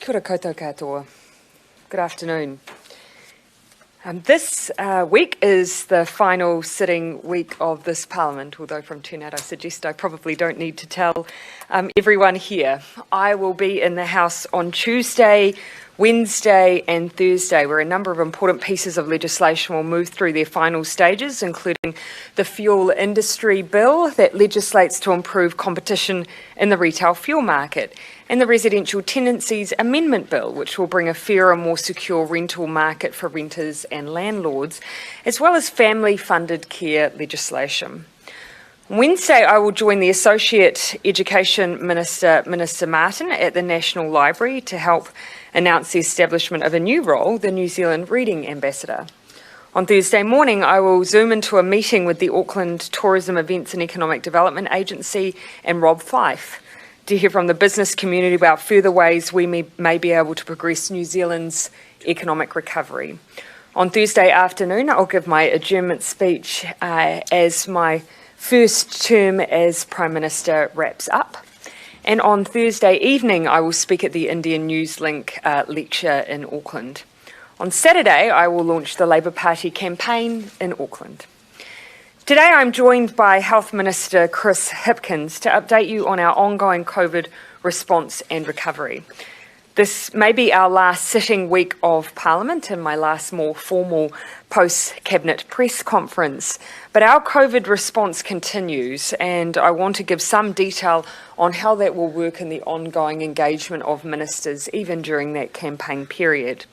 Kia ora koutou katoa. Good afternoon. This week is the final sitting week of this Parliament, although from turnout I suggest I probably don't need to tell everyone here. I will be in the House on Tuesday, Wednesday and Thursday, where a number of important pieces of legislation will move through their final stages, including the fuel industry bill that legislates to improve competition in the retail fuel market, and the residential tenancies amendment bill, which will bring a fairer, more secure rental market for renters and landlords, as well as family-funded care legislation. Wednesday, I will join the Associate Education Minister, Minister Martin, at the National Library to help announce the establishment of a new role, the New Zealand Reading Ambassador. On Thursday morning, I will Zoom into a meeting with the Auckland Tourism Events and Economic Development Agency and Rob Fife to hear from the business community about further ways we may be able to progress New Zealand's economic recovery. On Thursday afternoon, I'll give my adjournment speech as my first term as Prime Minister wraps up. And on Thursday evening, I will speak at the Indian Newslink lecture in Auckland. On Saturday, I will launch the Labour Party campaign in Auckland. Today, I'm joined by Health Minister Chris Hipkins to update you on our ongoing COVID response and recovery. This may be our last sitting week of Parliament and my last more formal post-Cabinet press conference, but our COVID response continues, and I want to give some detail on how that will work in the ongoing engagement of ministers, even during that campaign period.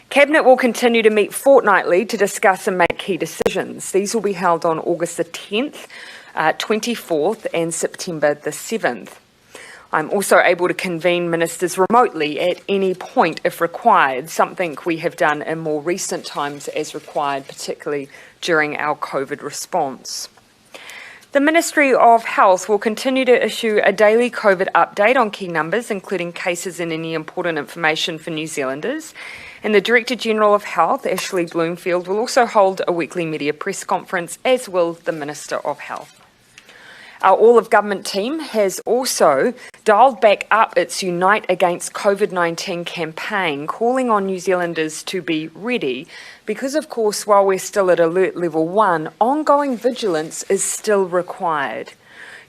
Cabinet will continue to meet fortnightly to discuss and make key decisions. These will be held on August the 10th, 24th and September the 7th. I'm also able to convene ministers remotely at any point if required, something we have done in more recent times as required, particularly during our COVID response. The Ministry of Health will continue to issue a daily COVID update on key numbers, including cases and any important information for New Zealanders. And the Director-General of Health, Ashley Bloomfield, will also hold a weekly media press conference, as will the Minister of Health. Our all-of-government team has also dialled back up its Unite Against COVID-19 campaign, calling on New Zealanders to be ready, because, of course, while we're still at alert level 1, ongoing vigilance is still required.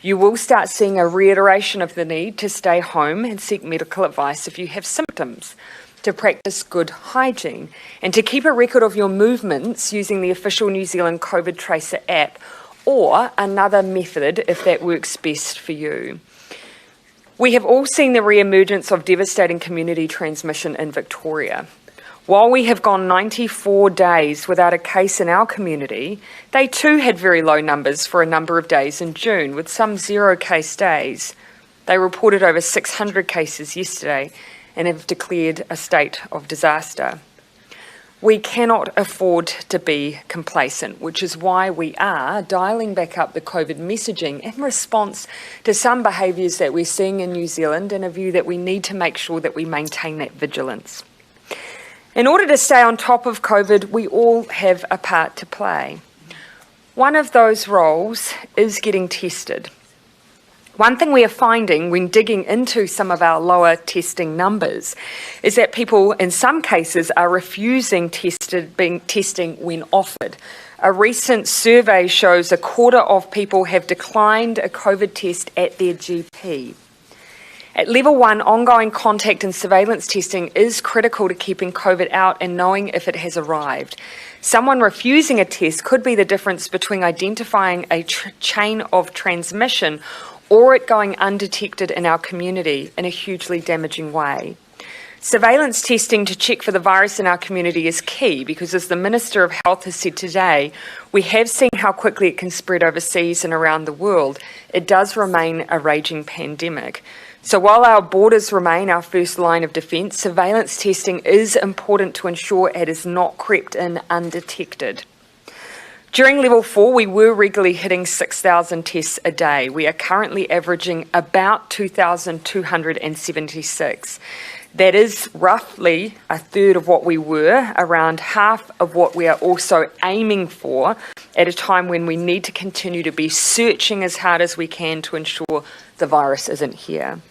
You will start seeing a reiteration of the need to stay home and seek medical advice if you have symptoms, to practice good hygiene, and to keep a record of your movements using the official New Zealand COVID Tracer app, or another method if that works best for you. We have all seen the re-emergence of devastating community transmission in Victoria. While we have gone 94 days without a case in our community, they too had very low numbers for a number of days in June, with some 0 case days. They reported over 600 cases yesterday and have declared a state of disaster. We cannot afford to be complacent, which is why we are dialling back up the COVID messaging in response to some behaviours that we're seeing in New Zealand, and a view that we need to make sure that we maintain that vigilance. In order to stay on top of COVID, we all have a part to play. One of those roles is getting tested. One thing we are finding when digging into some of our lower testing numbers is that people, in some cases, are refusing testing when offered. A recent survey shows a quarter of people have declined a COVID test at their GP. At level 1, ongoing contact and surveillance testing is critical to keeping COVID out and knowing if it has arrived. Someone refusing a test could be the difference between identifying a chain of transmission or it going undetected in our community in a hugely damaging way. Surveillance testing to check for the virus in our community is key because, as the Minister of Health has said today, we have seen how quickly it can spread overseas and around the world. It does remain a raging pandemic. So while our borders remain our first line of defence, surveillance testing is important to ensure it has not crept in undetected. During level 4, we were regularly hitting 6,000 tests a day. We are currently averaging about 2,276. That is roughly a third of what we were, around half of what we are also aiming for at a time when we need to continue to be searching as hard as we can to ensure the virus isn't here.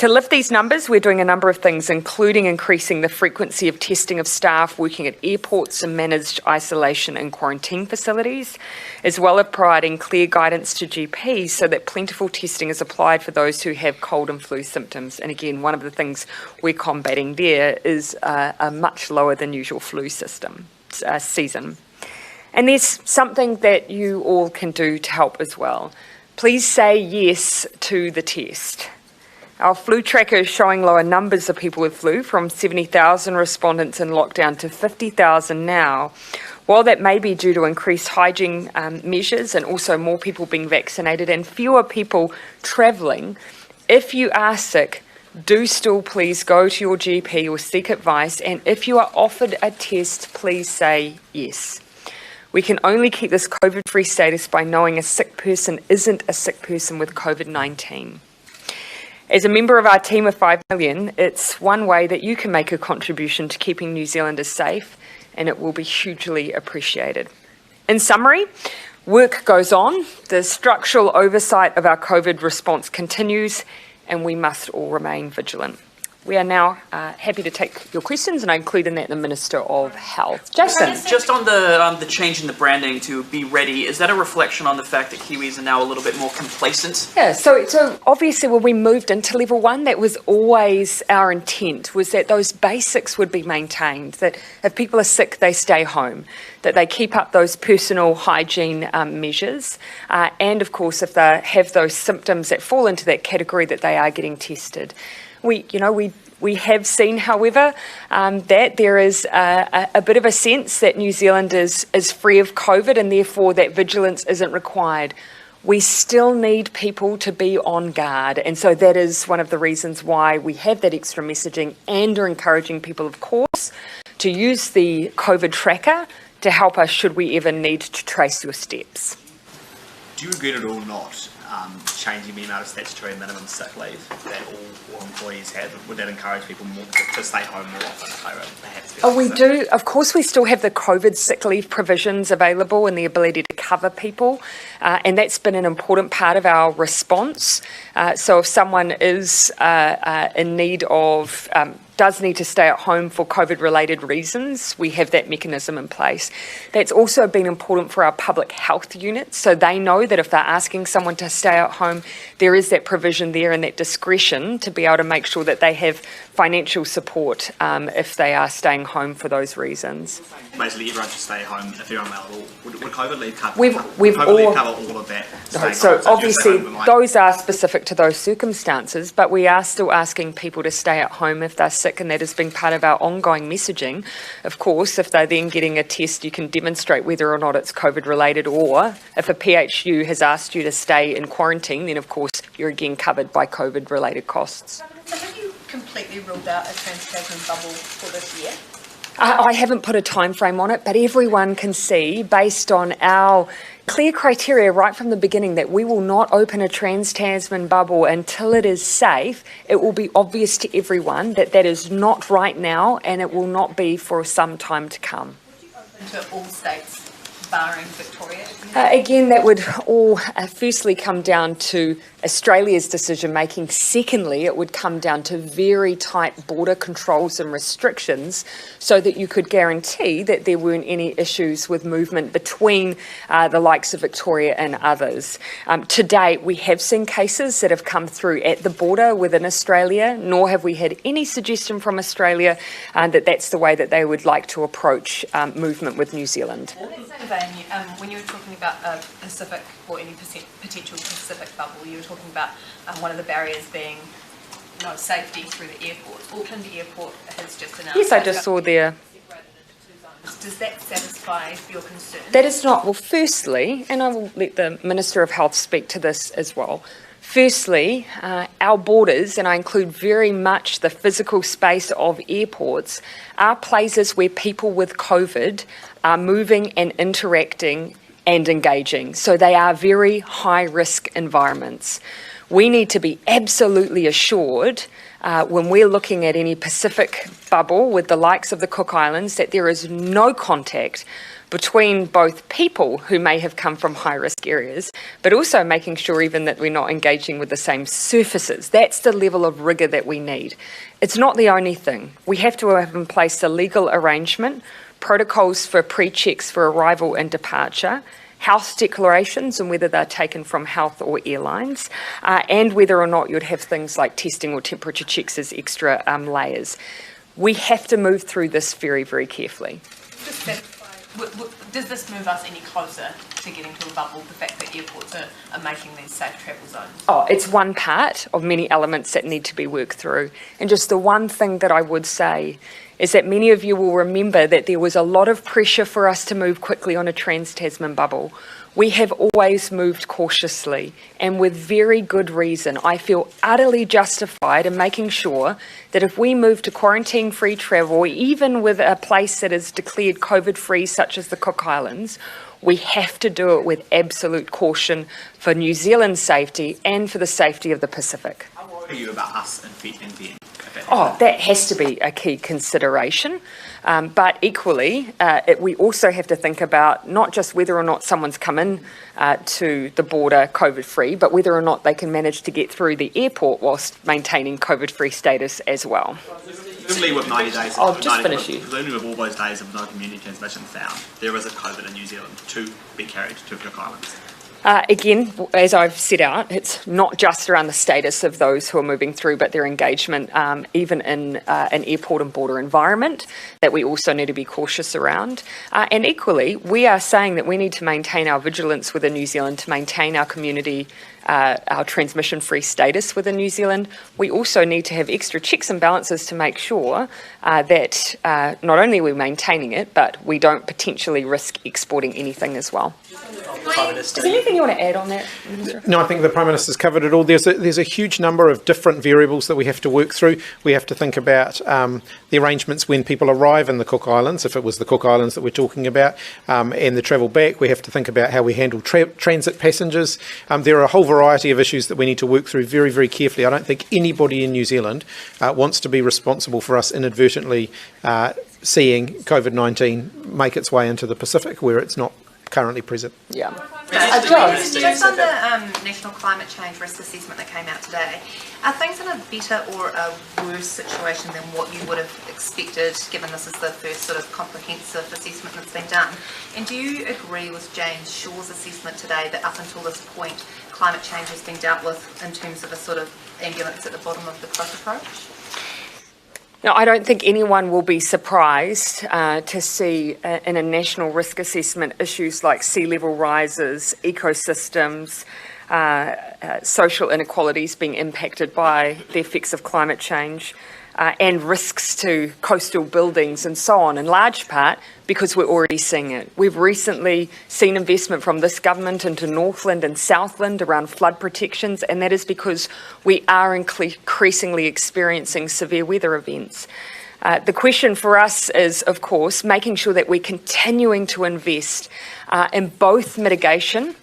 To lift these numbers, we're doing a number of things, including increasing the frequency of testing of staff working at airports and managed isolation and quarantine facilities, as well as providing clear guidance to GPs so that plentiful testing is applied for those who have cold and flu symptoms. And again, one of the things we're combating there is a much lower than usual flu season. And there's something that you all can do to help as well. Please say yes to the test. Our flu tracker is showing lower numbers of people with flu, from 70,000 respondents in lockdown to 50,000 now. While that may be due to increased hygiene measures and also more people being vaccinated and fewer people travelling, if you are sick, do still please go to your GP or seek advice, and if you are offered a test, please say yes. We can only keep this COVID-free status by knowing a sick person isn't a sick person with COVID-19. As a member of our team of 5 million, it's one way that you can make a contribution to keeping New Zealanders safe, and it will be hugely appreciated. In summary, work goes on, the structural oversight of our COVID response continues, and we must all remain vigilant. We are now happy to take your questions, and I include in that the Minister of Health. Jason. Just on the change in the branding to Be Ready, is that a reflection on the fact that Kiwis are now a little bit more complacent? Yeah, so obviously when we moved into level 1, that was always our intent, was that those basics would be maintained, that if people are sick, they stay home, that they keep up those personal hygiene measures, and of course if they have those symptoms that fall into that category, that they are getting tested. We have seen, however, that there is a bit of a sense that New Zealand is free of COVID, and therefore that vigilance isn't required. We still need people to be on guard, and so that is one of the reasons why we have that extra messaging and are encouraging people, of course, to use the COVID tracker to help us should we ever need to trace your steps. Do you regret at all not changing the amount of statutory minimum sick leave that all employees have? Would that encourage people more to stay home more often if they were perhaps? We do. Of course, we still have the COVID sick leave provisions available and the ability to cover people, and that's been an important part of our response. So if someone is in need of does need to stay at home for COVID-related reasons, we have that mechanism in place. That's also been important for our public health units, so they know that if they're asking someone to stay at home, there is that provision there and that discretion to be able to make sure that they have financial support if they are staying home for those reasons. Basically, everyone should stay home if they're unwell. Would COVID leave cover? We've cover all of that? No, so obviously those are specific to those circumstances, but we are still asking people to stay at home if they're sick, and that has been part of our ongoing messaging. Of course, if they're then getting a test, you can demonstrate whether or not it's COVID related, or if a PHU has asked you to stay in quarantine, then of course you're again covered by COVID related costs. So have you completely ruled out a trans-Tasman bubble for this year? I haven't put a time frame on it, but everyone can see, based on our clear criteria right from the beginning, that we will not open a trans-Tasman bubble until it is safe. It will be obvious to everyone that that is not right now, and it will not be for some time to come. Would you open to all states, barring Victoria? Again, that would all firstly come down to Australia's decision making. Secondly, it would come down to very tight border controls and restrictions so that you could guarantee that there weren't any issues with movement between the likes of Victoria and others. To date, we have seen cases that have come through at the border within Australia, nor have we had any suggestion from Australia that that's the way that they would like to approach movement with New Zealand. In that same vein, when you were talking about a Pacific or any potential Pacific bubble, you were talking about one of the barriers being safety through the airport. Auckland Airport has just announced... Yes, I just saw there. Does that satisfy your concern? That is not. Well, firstly, and I will let the Minister of Health speak to this as well. Firstly, our borders, and I include very much the physical space of airports, are places where people with COVID are moving and interacting and engaging. So they are very high-risk environments. We need to be absolutely assured when we're looking at any Pacific bubble with the likes of the Cook Islands that there is no contact between both people who may have come from high-risk areas, but also making sure even that we're not engaging with the same surfaces. That's the level of rigour that we need. It's not the only thing. We have to have in place a legal arrangement, protocols for pre-checks for arrival and departure, health declarations and whether they're taken from health or airlines, and whether or not you'd have things like testing or temperature checks as extra layers. We have to move through this very, very carefully. Does this move us any closer to getting to a bubble, the fact that airports are making these safe travel zones? Oh, it's one part of many elements that need to be worked through. And just the one thing that I would say is that many of you will remember that there was a lot of pressure for us to move quickly on a trans-Tasman bubble. We have always moved cautiously and with very good reason. I feel utterly justified in making sure that if we move to quarantine-free travel, even with a place that is declared COVID-free such as the Cook Islands, we have to do it with absolute caution for New Zealand's safety and for the safety of the Pacific. How worried are you about us and Vietnam? Oh, that has to be a key consideration. But equally, we also have to think about not just whether or not someone's come in to the border COVID-free, but whether or not they can manage to get through the airport whilst maintaining COVID-free status as well. Presumably with 90 days, presumably with all those days of no community transmission found, there is a COVID in New Zealand to be carried to Cook Islands. Again, as I've set out, it's not just around the status of those who are moving through, but their engagement even in an airport and border environment that we also need to be cautious around. And equally, we are saying that we need to maintain our vigilance within New Zealand to maintain our community, our transmission-free status within New Zealand. We also need to have extra checks and balances to make sure that not only are we maintaining it, but we don't potentially risk exporting anything as well. Is there anything you want to add on that, Minister? No, I think the Prime Minister's covered it all. There's a huge number of different variables that we have to work through. We have to think about the arrangements when people arrive in the Cook Islands, if it was the Cook Islands that we're talking about, and the travel back. We have to think about how we handle transit passengers. There are a whole variety of issues that we need to work through very, very carefully. I don't think anybody in New Zealand wants to be responsible for us inadvertently seeing COVID-19 make its way into the Pacific where it's not currently present. Yeah. Just on the National Climate Change Risk Assessment that came out today, are things in a better or a worse situation than what you would have expected, given this is the first sort of comprehensive assessment that's been done? And do you agree with James Shaw's assessment today that up until this point, climate change has been dealt with in terms of a sort of ambulance at the bottom of the cliff approach? Now, I don't think anyone will be surprised to see in a national risk assessment issues like sea level rises, ecosystems, social inequalities being impacted by the effects of climate change, and risks to coastal buildings and so on, in large part because we're already seeing it. We've recently seen investment from this government into Northland and Southland around flood protections, and that is because we are increasingly experiencing severe weather events. The question for us is, of course, making sure that we're continuing to invest in both mitigation,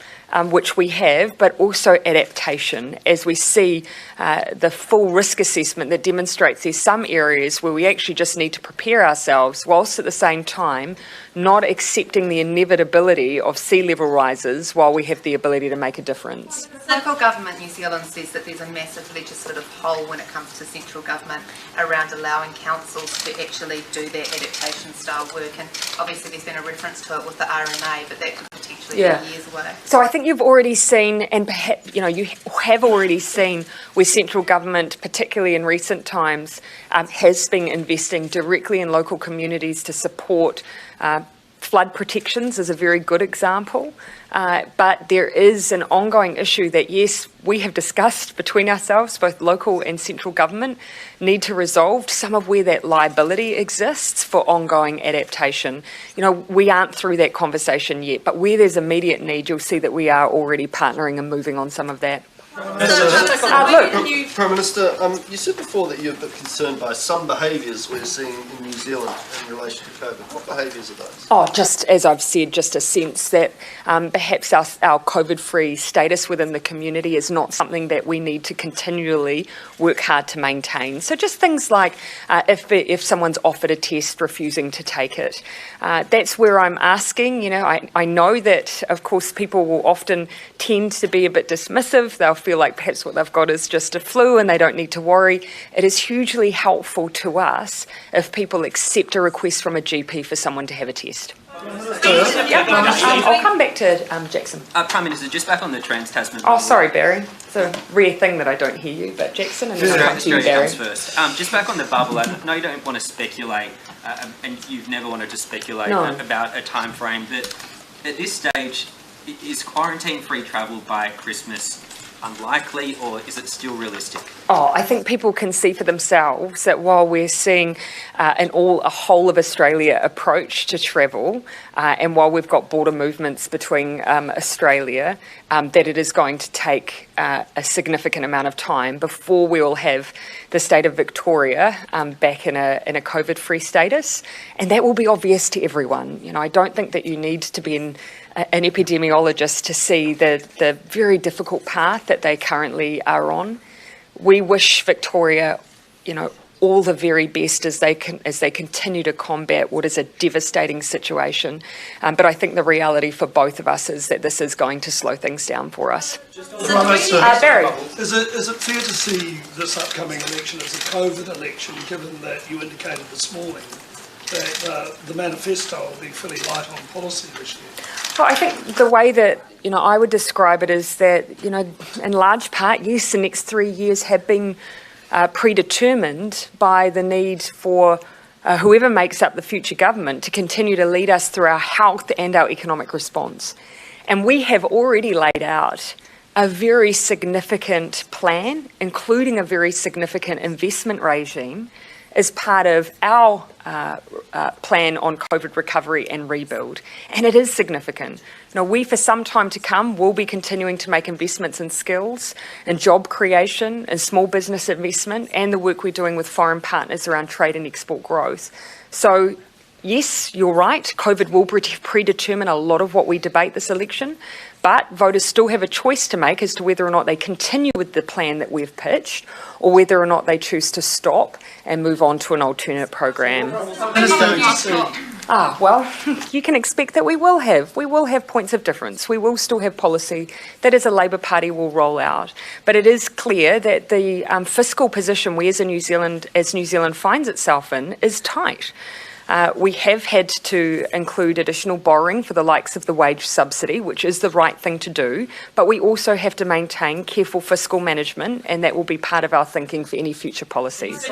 which we have, but also adaptation, as we see the full risk assessment that demonstrates there's some areas where we actually just need to prepare ourselves, whilst at the same time not accepting the inevitability of sea level rises while we have the ability to make a difference. Local government New Zealand says that there's a massive legislative hole when it comes to central government around allowing councils to actually do their adaptation style work, and obviously there's been a reference to it with the RMA, but that could potentially be years away. So I think you've already seen, and perhaps you have already seen where central government, particularly in recent times, has been investing directly in local communities to support flood protections is a very good example, but there is an ongoing issue that, yes, we have discussed between ourselves, both local and central government, need to resolve some of where that liability exists for ongoing adaptation. We aren't through that conversation yet, but where there's immediate need, you'll see that we are already partnering and moving on some of that. Prime Minister, you said before that you're a bit concerned by some behaviours we're seeing in New Zealand in relation to COVID. What behaviours are those? Oh, just as I've said, just a sense that perhaps our COVID-free status within the community is not something that we need to continually work hard to maintain. So just things like if someone's offered a test, refusing to take it. That's where I'm asking. I know that, of course, people will often tend to be a bit dismissive. They'll feel like perhaps what they've got is just a flu and they don't need to worry. It is hugely helpful to us if people accept a request from a GP for someone to have a test. I'll come back to Jackson. Prime Minister, just back on the Trans-Tasman. Oh, sorry, Barry. It's a rare thing that I don't hear you, but Jackson, and then I'll come to you, Barry. First. Just back on the bubble, I know you don't want to speculate, and you've never wanted to speculate about a time frame, but at this stage, is quarantine-free travel by Christmas unlikely, or is it still realistic? Oh, I think people can see for themselves that while we're seeing a whole of Australia approach to travel, and while we've got border movements between Australia, that it is going to take a significant amount of time before we will have the state of Victoria back in a COVID-free status, and that will be obvious to everyone. I don't think that you need to be an epidemiologist to see the very difficult path that they currently are on. We wish Victoria, all the very best as they continue to combat what is a devastating situation. But I think the reality for both of us is that this is going to slow things down for us. Barry. Is it fair to see this upcoming election as a COVID election, given that you indicated this morning that the manifesto will be fairly light on policy this year? Well, I think the way that I would describe it is that in large part, yes, the next 3 years have been predetermined by the need for whoever makes up the future government to continue to lead us through our health and our economic response. And we have already laid out a very significant plan, including a very significant investment regime, as part of our plan on COVID recovery and rebuild. And it is significant. We, for some time to come, will be continuing to make investments in skills and job creation and small business investment and the work we're doing with foreign partners around trade and export growth. So, yes, you're right, COVID will predetermine a lot of what we debate this election, but voters still have a choice to make as to whether or not they continue with the plan that we've pitched or whether or not they choose to stop and move on to an alternate program. Well, you can expect that we will have points of difference. We will still have policy that as a Labour Party will roll out. But it is clear that the fiscal position we as New Zealand finds itself in is tight. We have had to include additional borrowing for the likes of the wage subsidy, which is the right thing to do, but we also have to maintain careful fiscal management, and that will be part of our thinking for any future policies. Just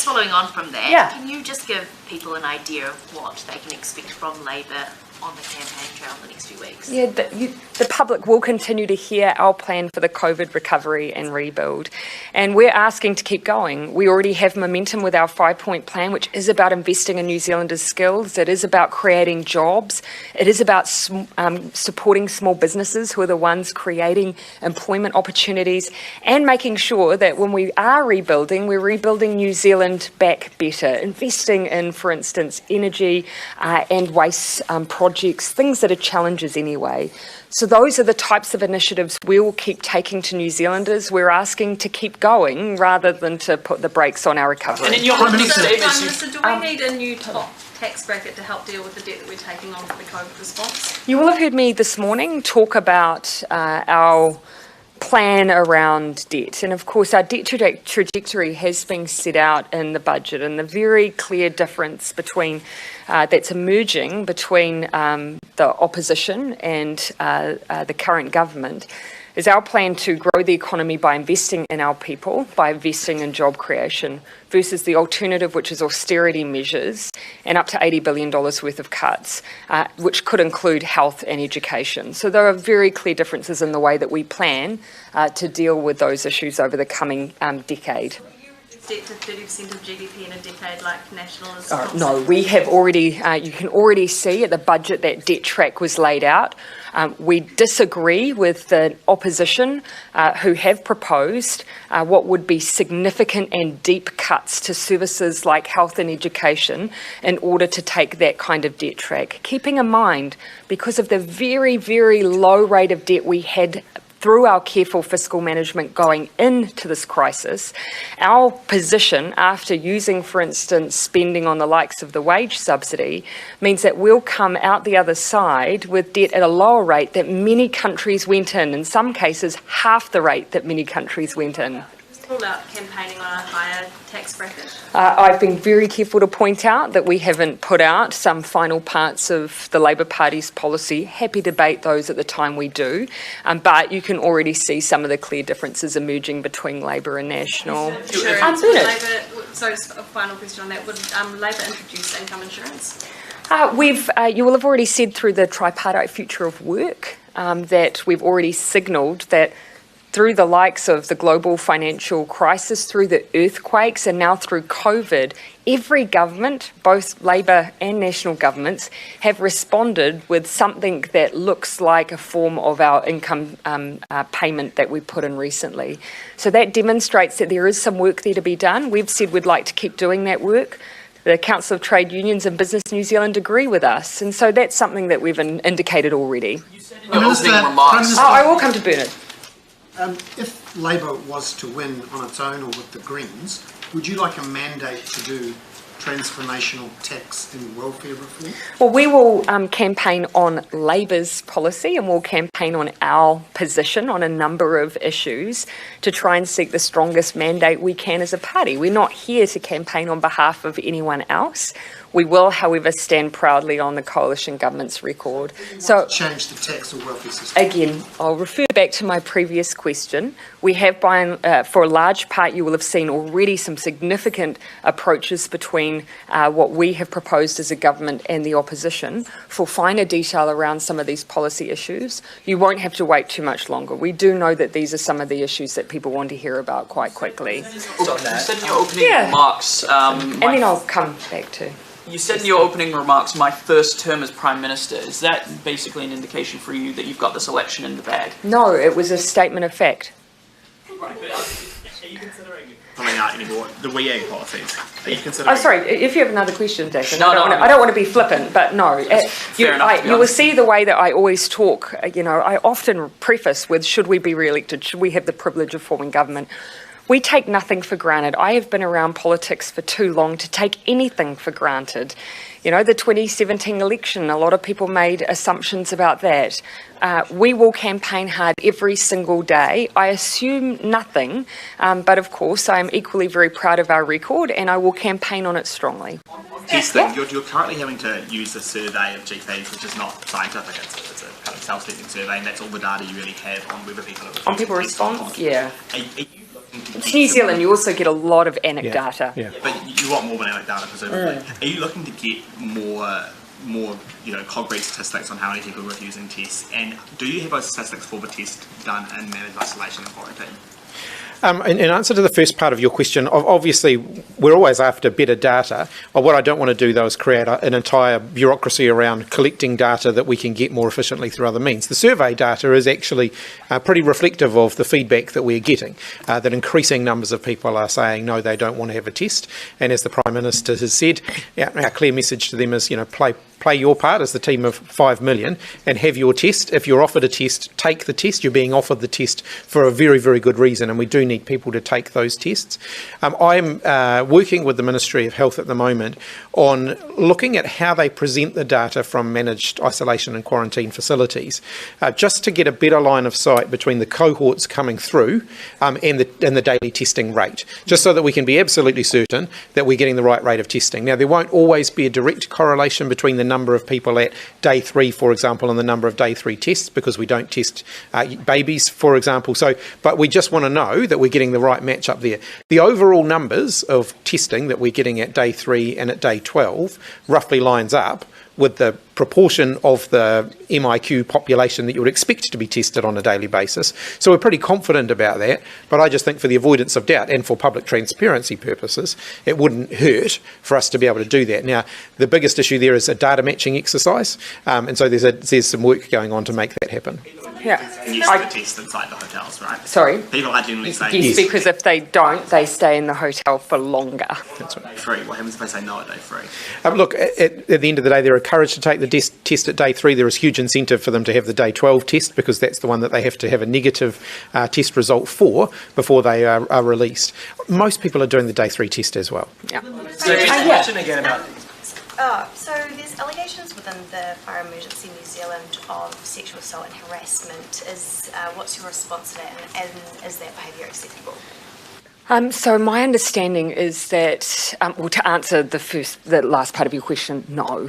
following on from that, can you just give people an idea of what they can expect from Labour on the campaign trail in the next few weeks? Yeah, the public will continue to hear our plan for the COVID recovery and rebuild. And we're asking to keep going. We already have momentum with our 5-point plan, which is about investing in New Zealanders' skills. It is about creating jobs. It is about supporting small businesses who are the ones creating employment opportunities and making sure that when we are rebuilding, we're rebuilding New Zealand back better, investing in, for instance, energy and waste projects, things that are challenges anyway. So those are the types of initiatives we will keep taking to New Zealanders. We're asking to keep going rather than to put the brakes on our recovery. And in your opening statements, So do we need a new top tax bracket to help deal with the debt that we're taking on for the COVID response? You will have heard me this morning talk about our plan around debt. And of course, our debt trajectory has been set out in the budget, and the very clear difference between that's emerging between the opposition and the current government is our plan to grow the economy by investing in our people, by investing in job creation, versus the alternative, which is austerity measures and up to $80 billion worth of cuts, which could include health and education. So there are very clear differences in the way that we plan to deal with those issues over the coming decade. Debt to 30% of GDP in a decade like Nationalist? No, we have already, you can already see at the budget that debt track was laid out. We disagree with the opposition who have proposed what would be significant and deep cuts to services like health and education in order to take that kind of debt track. Keeping in mind, because of the very, very low rate of debt we had through our careful fiscal management going into this crisis, our position after using, for instance, spending on the likes of the wage subsidy means that we'll come out the other side with debt at a lower rate that many countries went in some cases half the rate that many countries went in. Rule out campaigning on a higher tax bracket? I've been very careful to point out that we haven't put out some final parts of the Labour Party's policy. Happy to debate those at the time we do, but you can already see some of the clear differences emerging between Labour and National. So a final question on that, would Labour introduce income insurance? You will have already said through the tripartite future of work that we've already signalled that through the likes of the global financial crisis, through the earthquakes, and now through COVID, every government, both Labour and national governments, have responded with something that looks like a form of our income payment that we put in recently. So that demonstrates that there is some work there to be done. We've said we'd like to keep doing that work. The Council of Trade Unions and Business New Zealand agree with us, and so that's something that we've indicated already. You said in your opening remarks. I will come to Bernard. If Labour was to win on its own or with the Greens, would you like a mandate to do transformational tax and welfare reform? Well, we will campaign on Labour's policy and we'll campaign on our position on a number of issues to try and seek the strongest mandate we can as a party. We're not here to campaign on behalf of anyone else. We will, however, stand proudly on the coalition government's record. So, change the tax or welfare system. Again, I'll refer back to my previous question. We have, for a large part, you will have seen already some significant approaches between what we have proposed as a government and the opposition. For finer detail around some of these policy issues, you won't have to wait too much longer. We do know that these are some of the issues that people want to hear about quite quickly. You said in your opening remarks... and then I'll come back to... You said in your opening remarks, my first term as Prime Minister. Is that basically an indication for you that you've got this election in the bag? No, it was a statement of fact. Right, but are you considering coming out anymore the WEAG policies? Are you considering... Oh, sorry, if you have another question, Jason. No, I don't want to be flippant, but no. Fair enough, you will see the way that I always talk. I often preface with, should we be re-elected? Should we have the privilege of forming government? We take nothing for granted. I have been around politics for too long to take anything for granted. The 2017 election, a lot of people made assumptions about that. We will campaign hard every single day. I assume nothing, but of course I am equally very proud of our record and I will campaign on it strongly. Testing, you're currently having to use a survey of GPs, which is not scientific, it's a kind of self-testing survey, and that's all the data you really have on whether people are... On people respond? Yeah. Are you It's New Zealand, you also get a lot of anecdata. Yeah. But you want more than anecdata, presumably. Are you looking to get more concrete statistics on how many people are refusing tests? And do you have those statistics for the test done in managed isolation and quarantine? In answer to the first part of your question, obviously we're always after better data. What I don't want to do though is create an entire bureaucracy around collecting data that we can get more efficiently through other means. The survey data is actually pretty reflective of the feedback that we're getting, that increasing numbers of people are saying no, they don't want to have a test. And as the Prime Minister has said, our clear message to them is, play your part as the team of 5 million and have your test. If you're offered a test, take the test. You're being offered the test for a very, very good reason, and we do need people to take those tests. I'm working with the Ministry of Health at the moment on looking at how they present the data from managed isolation and quarantine facilities, just to get a better line of sight between the cohorts coming through and the daily testing rate, just so that we can be absolutely certain that we're getting the right rate of testing. Now, there won't always be a direct correlation between the number of people at day 3, for example, and the number of day 3 tests, because we don't test babies, for example. But we just want to know that we're getting the right match up there. The overall numbers of testing that we're getting at day 3 and at day 12 roughly lines up with the proportion of the MIQ population that you would expect to be tested on a daily basis. So we're pretty confident about that, but I just think for the avoidance of doubt and for public transparency purposes, it wouldn't hurt for us to be able to do that. Now, the biggest issue there is a data matching exercise, and so there's some work going on to make that happen. Yeah. And you still test inside the hotels, right? Sorry? People are generally saying Yes, because if they don't, they stay in the hotel for longer. That's right. day free. What happens if they say no at day free? Look, at the end of the day, they're encouraged to take the test at day 3. There is huge incentive for them to have the day 12 test because that's the one that they have to have a negative test result for before they are released. Most people are doing the day 3 test as well. Yeah. So just a question again about... So there's allegations within the Fire Emergency New Zealand of sexual assault and harassment. What's your response to that, and is that behaviour acceptable? So my understanding is that, well, to answer the last part of your question, no.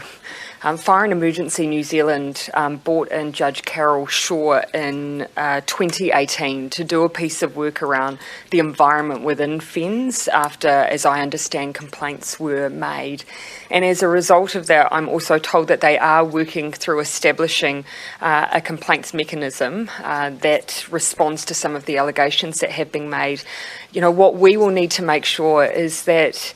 Fire and Emergency New Zealand brought in Judge Carol Shaw in 2018 to do a piece of work around the environment within FENZ after, as I understand, complaints were made. And as a result of that, I'm also told that they are working through establishing a complaints mechanism that responds to some of the allegations that have been made. You know, what we will need to make sure is that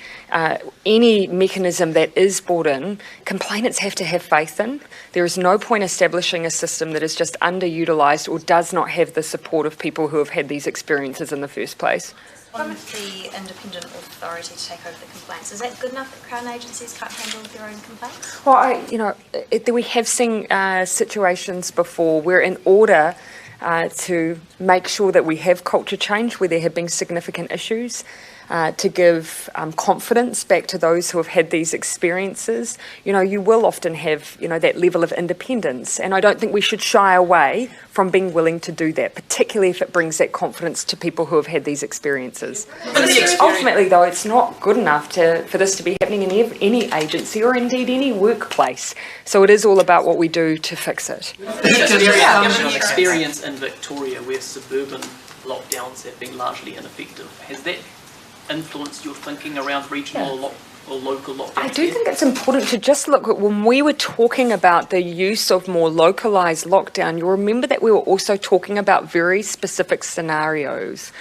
any mechanism that is brought in, complainants have to have faith in. There is no point establishing a system that is just underutilised or does not have the support of people who have had these experiences in the first place. On the independent authority to take over the complaints, is that good enough that Crown agencies can't handle their own complaints? Well, we have seen situations before where in order to make sure that we have culture change where there have been significant issues, to give confidence back to those who have had these experiences, you will often have, that level of independence. And I don't think we should shy away from being willing to do that, particularly if it brings that confidence to people who have had these experiences. Ultimately, though, it's not good enough for this to be happening in any agency or indeed any workplace. So it is all about what we do to fix it. Experience in Victoria where suburban lockdowns have been largely ineffective. Has that influenced your thinking around regional or local lockdowns? I do think it's important to just look at when we were talking about the use of more localised lockdown, you'll remember that we were also talking about very specific scenarios.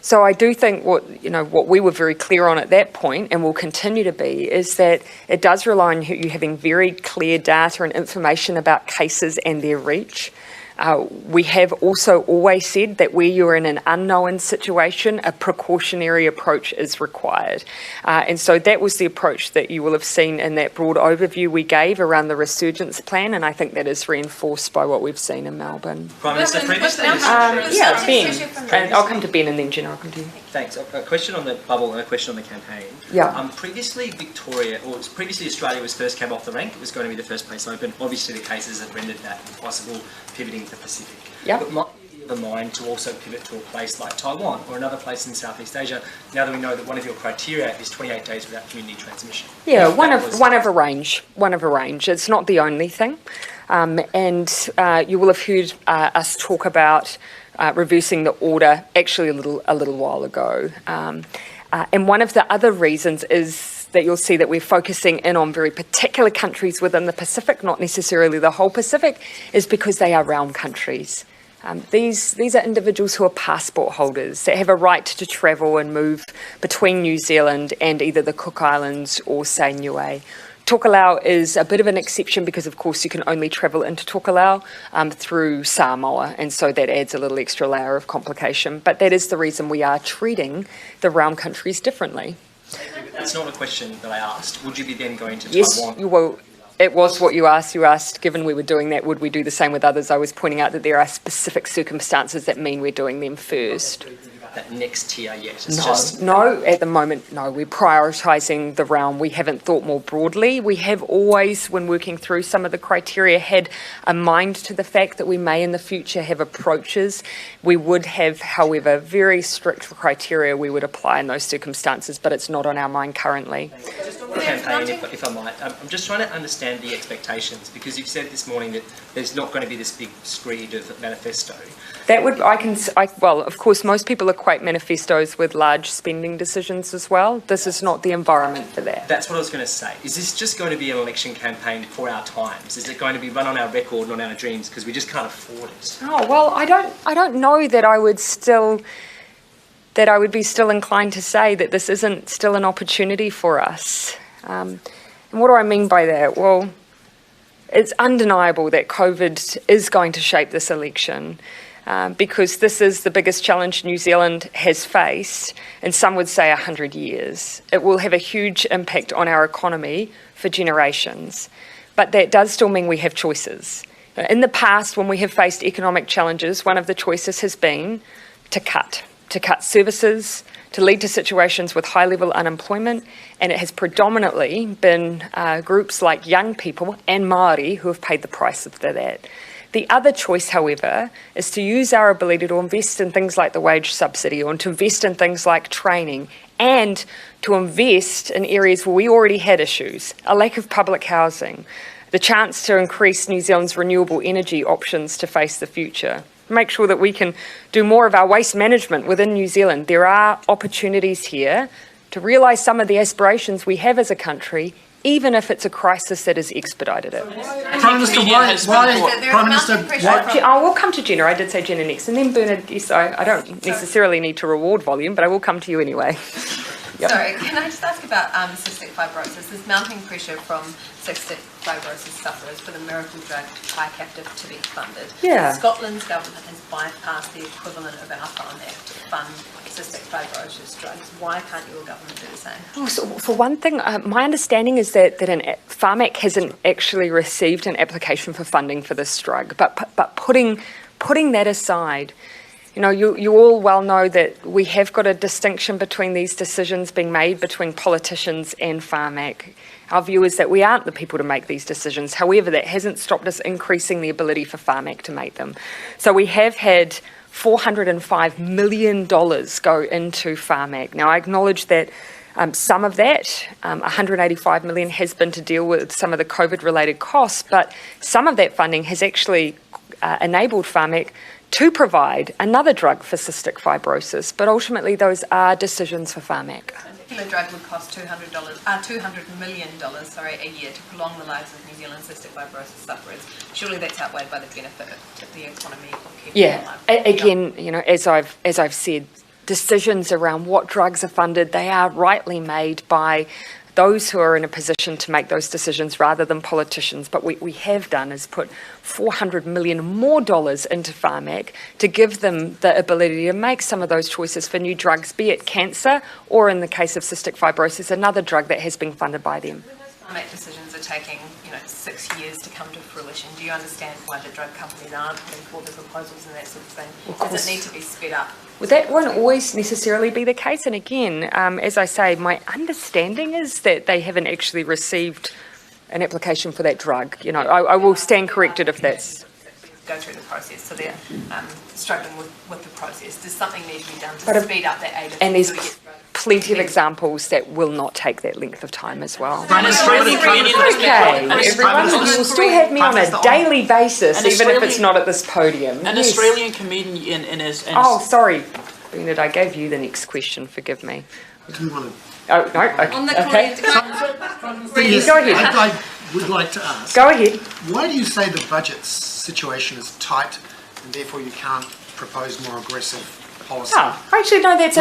So I do think what we were very clear on at that point, and will continue to be, is that it does rely on you having very clear data and information about cases and their reach. We have also always said that where you're in an unknown situation, a precautionary approach is required. And so that was the approach that you will have seen in that broad overview we gave around the resurgence plan, and I think that is reinforced by what we've seen in Melbourne. Prime Minister, previously... Ben. And I'll come to Ben and then Jen, I'll come to you. Thanks. A question on the bubble and a question on the campaign. Yeah. Previously Australia was first came off the rank. It was going to be the first place open. Obviously the cases have rendered that impossible, pivoting to the Pacific. Yeah. But might be the mind to also pivot to a place like Taiwan or another place in Southeast Asia, now that we know that one of your criteria is 28 days without community transmission. Yeah, one of a range. It's not the only thing. And you will have heard us talk about reversing the order actually a little while ago. And one of the other reasons is that you'll see that we're focusing in on very particular countries within the Pacific, not necessarily the whole Pacific, is because they are realm countries. These are individuals who are passport holders that have a right to travel and move between New Zealand and either the Cook Islands or, say, Niue. Tokelau is a bit of an exception because, of course, you can only travel into Tokelau through Samoa, and so that adds a little extra layer of complication. But that is the reason we are treating the realm countries differently. That's not a question that I asked. Would you be then going to Yes, Taiwan? you will. It was what you asked. You asked, given we were doing that, would we do the same with others? I was pointing out that there are specific circumstances that mean we're doing them first. That next tier yet? No, at the moment, no. We're prioritising the realm. We haven't thought more broadly. We have always, when working through some of the criteria, had a mind to the fact that we may in the future have approaches. We would have, however, very strict criteria we would apply in those circumstances, but it's not on our mind currently. Campaign, if I might. I'm just trying to understand the expectations, because you've said this morning that there's not going to be this big screed of manifesto. That would, well, of course, most people are equate manifestos with large spending decisions as well. This is not the environment for that. That's what I was going to say. Is this just going to be an election campaign for our times? Is it going to be run on our record, not our dreams, because we just can't afford it? Oh, well, I don't know that I would be still inclined to say that this isn't still an opportunity for us. And what do I mean by that? Well, it's undeniable that COVID is going to shape this election. Because this is the biggest challenge New Zealand has faced in, some would say, 100 years. It will have a huge impact on our economy for generations. But that does still mean we have choices. In the past, when we have faced economic challenges, one of the choices has been to cut services, to lead to situations with high-level unemployment, and it has predominantly been groups like young people and Māori who have paid the price of that. The other choice, however, is to use our ability to invest in things like the wage subsidy, or to invest in things like training, and to invest in areas where we already had issues, a lack of public housing, the chance to increase New Zealand's renewable energy options to face the future. Make sure that we can do more of our waste management within New Zealand. There are opportunities here to realise some of the aspirations we have as a country, even if it's a crisis that has expedited it. Prime Minister, I will come to Jenna. I did say Jenna next. And then Bernard, yes, I don't necessarily need to reward volume, but I will come to you anyway. Yep. Sorry, can I just ask about cystic fibrosis? There's mounting pressure from cystic fibrosis sufferers for the miracle drug Trikafta to be funded. Yeah. Scotland's government has bypassed the equivalent of our Farm Act to fund cystic fibrosis drugs. Why can't your government do the same? Oh, so for one thing, my understanding is that Farm Act hasn't actually received an application for funding for this drug. But putting that aside, you know, you all well know that we have got a distinction between these decisions being made between politicians and Farm Act. Our view is that we aren't the people to make these decisions. However, that hasn't stopped us increasing the ability for Farm Act to make them. So we have had $405 million go into Farm Act. Now, I acknowledge that some of that, $185 million, has been to deal with some of the COVID-related costs, but some of that funding has actually enabled Farm Act to provide another drug for cystic fibrosis, but ultimately those are decisions for Farm Act. The drug would cost $200 million a year to prolong the lives of New Zealand cystic fibrosis sufferers. Surely that's outweighed by the benefit to the economy of keeping them alive. Again, you know, as I've said, decisions around what drugs are funded, they are rightly made by those who are in a position to make those decisions rather than politicians. But what we have done is put $400 million more into Farm Act to give them the ability to make some of those choices for new drugs, be it cancer or, in the case of cystic fibrosis, another drug that has been funded by them. Farm Act decisions are taking, 6 years to come to fruition. Do you understand why the drug companies aren't putting forward the proposals and that sort of thing? Does it need to be sped up? Well, that won't always necessarily be the case. And again, as I say, my understanding is that they haven't actually received an application for that drug. You know, I will stand corrected if that's... Go through the process, so they're struggling with the process. Does something need to be done to speed up that agency? And there's plenty of examples that will not take that length of time as well. Everyone will still have me on a daily basis, even if it's not at this podium. An Australian comedian in his... Oh, sorry, Bernard, I gave you the next question, forgive me. Do you want to... Oh, no, okay. Go ahead. I would like to ask... Go ahead. Why do you say the budget situation is tight and therefore you can't propose more aggressive policy? Oh, actually, no, that's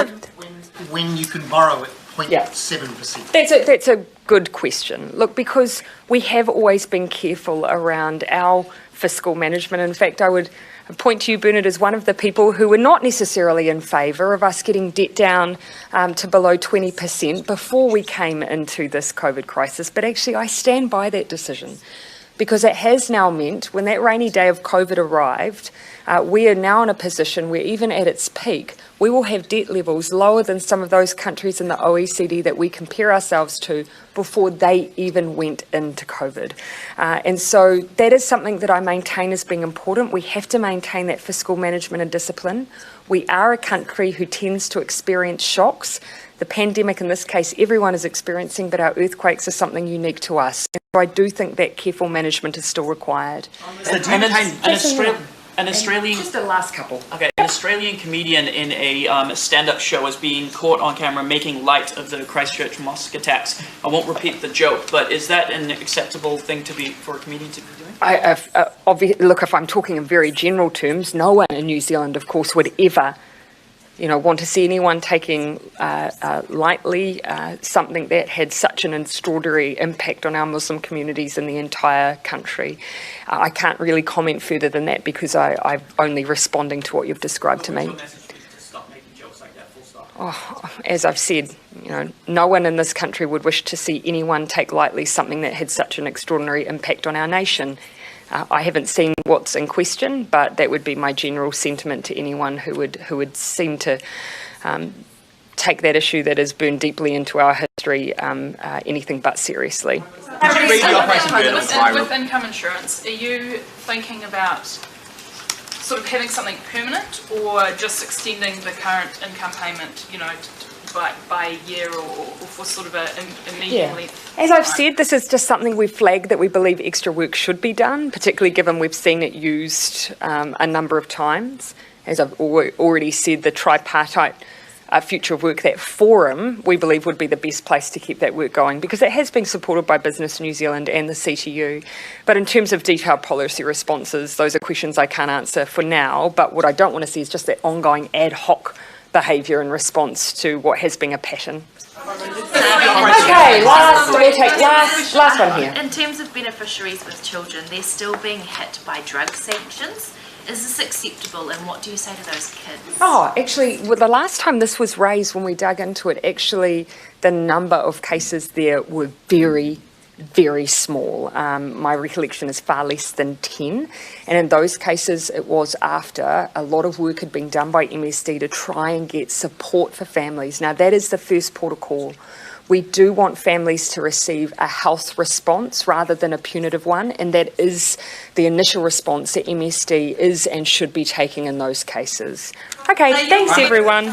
when you can borrow at 0.7%. That's a good question. Look, because we have always been careful around our fiscal management. In fact, I would point to you, Bernard, as one of the people who were not necessarily in favour of us getting debt down to below 20% before we came into this COVID crisis. But actually, I stand by that decision, because it has now meant when that rainy day of COVID arrived, we are now in a position where even at its peak, we will have debt levels lower than some of those countries in the OECD that we compare ourselves to before they even went into COVID. And so that is something that I maintain as being important. We have to maintain that fiscal management and discipline. We are a country who tends to experience shocks. The pandemic, in this case, everyone is experiencing, but our earthquakes are something unique to us. And so I do think that careful management is still required. An Australian... Just the last couple. Okay, an Australian comedian in a stand-up show has been caught on camera making light of the Christchurch mosque attacks. I won't repeat the joke, but is that an acceptable thing for a comedian to be doing? Look, if I'm talking in very general terms, no one in New Zealand, of course, would ever, want to see anyone taking lightly something that had such an extraordinary impact on our Muslim communities in the entire country. I can't really comment further than that because I'm only responding to what you've described to me. Oh, as I've said, no one in this country would wish to see anyone take lightly something that had such an extraordinary impact on our nation. I haven't seen what's in question, but that would be my general sentiment to anyone who would seem to take that issue that has burned deeply into our history anything but seriously. With income insurance, are you thinking about sort of having something permanent or just extending the current income payment, by a year or for sort of a medium length? As I've said, this is just something we've flagged that we believe extra work should be done, particularly given we've seen it used a number of times. As I've already said, the tripartite future of work, that forum, we believe would be the best place to keep that work going because it has been supported by Business New Zealand and the CTU. But in terms of detailed policy responses, those are questions I can't answer for now. But what I don't want to see is just that ongoing ad hoc behaviour in response to what has been a pattern. Okay, last one here. In terms of beneficiaries with children, they're still being hit by drug sanctions. Is this acceptable, and what do you say to those kids? Oh, actually, the last time this was raised when we dug into it, actually the number of cases there were very, very small. My recollection is far less than 10. And in those cases, it was after a lot of work had been done by MSD to try and get support for families. Now, that is the first port of call. We do want families to receive a health response rather than a punitive one, and that is the initial response that MSD is and should be taking in those cases. Okay, thanks everyone.